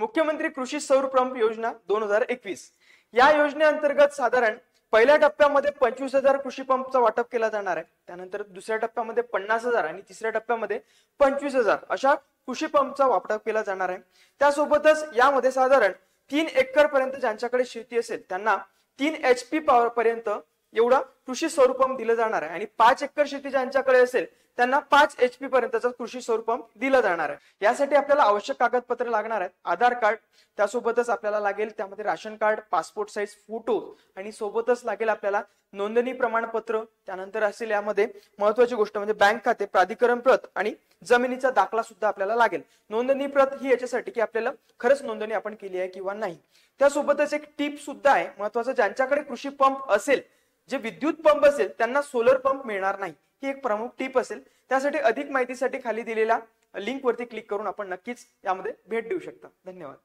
मुख्यमंत्री कृषी सौर पंप योजना 2021 या योजनेअंतर्गत साधारण पहिल्या टप्प्यामध्ये 25,000 कृषी पंपचं वाटप केलं जाणार आहे। त्यानंतर दुसऱ्या टप्प्यामध्ये 50,000 आणि तिसऱ्या टप्प्यामध्ये 25,000 अशा कृषी पंपचा वाटप केला जाणार आहे। त्यासोबतच यामध्ये साधारण 3 एकर पर्यंत ज्यांच्याकडे शेती असेल त्यांना 3 HP पॉवर पर्यंत एवढा कृषी सौर पंप दिला जाणार आहे आणि 5 एकर शेती ज्यांच्याकडे असेल त्यांना 5 HP पर्यंतचा कृषी सौर पंप दिला जाणार आहे। यासाठी आपल्याला आवश्यक कागदपत्र लागणार आहेत, आधार कार्ड, त्यासोबतच आपल्याला लागेल त्यामध्ये ration card, passport size photo आणि सोबतच लागेल आपल्याला नोंदणी प्रमाणपत्र। त्यानंतर असेल यामध्ये महत्त्वाची गोष्ट म्हणजे बँक खाते, प्राधिकरण प्रत आणि जमिनीचा दाखला सुद्धा आपल्याला लागेल। नोंदणी प्रत ही याच्यासाठी की आपल्याला खरंच नोंदणी आपण केली आहे किंवा नाही। त्यासोबतच एक टिप सुद्धा आहे महत्त्वाचं, ज्यांच्याकडे कृषी पंप असेल, जे विद्युत पंप असेल त्यांना सोलर पंप मिळणार नाही, ही एक प्रमुख टिप असेल। त्यासाठी अधिक माहितीसाठी खाली दिलेल्या लिंक वरती क्लिक करून आपण नक्कीच यामध्ये भेट देऊ शकता। धन्यवाद।